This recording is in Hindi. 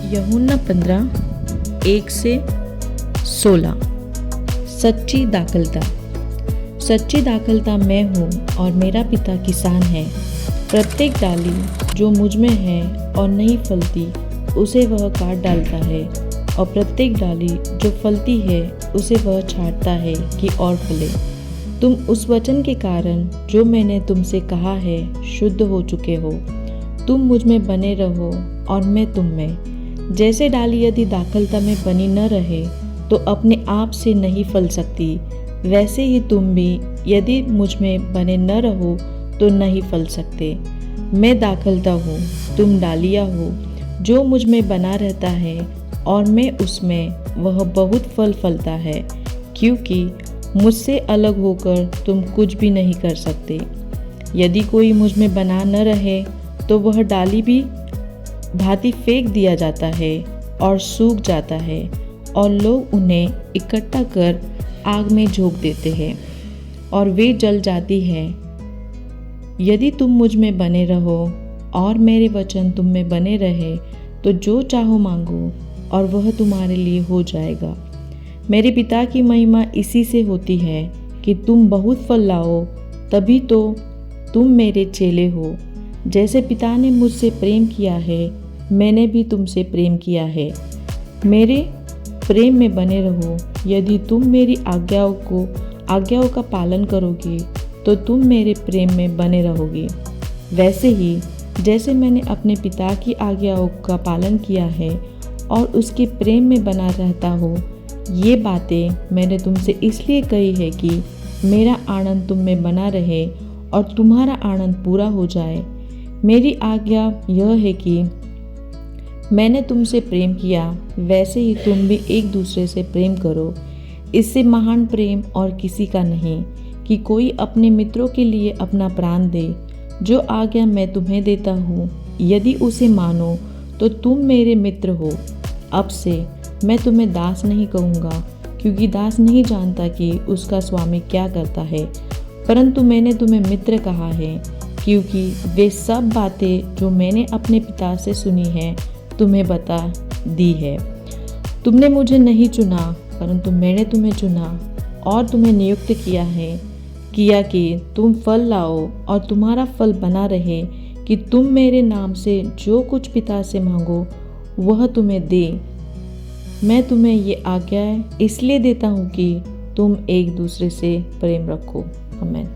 यूहन्ना 15:1-16। सच्ची दाखलता। सच्ची दाखलता मैं हूँ और मेरा पिता किसान है। प्रत्येक डाली जो मुझ में है और नहीं फलती उसे वह काट डालता है, और प्रत्येक डाली जो फलती है उसे वह छाँटता है कि और फले। तुम उस वचन के कारण जो मैंने तुमसे कहा है शुद्ध हो चुके हो। तुम मुझ में बने रहो और मैं तुम में। जैसे डाली यदि दाखलता में बनी न रहे तो अपने आप से नहीं फल सकती, वैसे ही तुम भी यदि मुझ में बने न रहो तो नहीं फल सकते। मैं दाखलता हूँ, तुम डालियाँ हो। जो मुझ में बना रहता है और मैं उसमें, वह बहुत फल फलता है, क्योंकि मुझसे अलग होकर तुम कुछ भी नहीं कर सकते। यदि कोई मुझ में बना न रहे तो वह डाली भी भांति फेंक दिया जाता है और सूख जाता है, और लोग उन्हें इकट्ठा कर आग में झोंक देते हैं और वे जल जाती है। यदि तुम मुझ में बने रहो और मेरे वचन तुम में बने रहे तो जो चाहो मांगो और वह तुम्हारे लिए हो जाएगा। मेरे पिता की महिमा इसी से होती है कि तुम बहुत फल लाओ, तभी तो तुम मेरे चेले हो। जैसे पिता ने मुझसे प्रेम किया है, मैंने भी तुमसे प्रेम किया है। मेरे प्रेम में बने रहो। यदि तुम मेरी आज्ञाओं का पालन करोगे तो तुम मेरे प्रेम में बने रहोगे। वैसे ही जैसे मैंने अपने पिता की आज्ञाओं का पालन किया है और उसके प्रेम में बना रहता हूँ, ये बातें मैंने तुमसे इसलिए कही है कि मेरा आनंद तुम में बना रहे और तुम्हारा आनंद पूरा हो जाए। मेरी आज्ञा यह है कि मैंने तुमसे प्रेम किया, वैसे ही तुम भी एक दूसरे से प्रेम करो। इससे महान प्रेम और किसी का नहीं कि कोई अपने मित्रों के लिए अपना प्राण दे। जो आज्ञा मैं तुम्हें देता हूँ, यदि उसे मानो तो तुम मेरे मित्र हो। अब से मैं तुम्हें दास नहीं कहूँगा, क्योंकि दास नहीं जानता कि उसका स्वामी क्या करता है, परंतु मैंने तुम्हें मित्र कहा है, क्योंकि वे सब बातें जो मैंने अपने पिता से सुनी हैं तुम्हें बता दी है। तुमने मुझे नहीं चुना, परंतु मैंने तुम्हें चुना और तुम्हें नियुक्त किया कि तुम फल लाओ और तुम्हारा फल बना रहे, कि तुम मेरे नाम से जो कुछ पिता से मांगो वह तुम्हें दे। मैं तुम्हें ये आज्ञा इसलिए देता हूँ कि तुम एक दूसरे से प्रेम रखो। आमीन।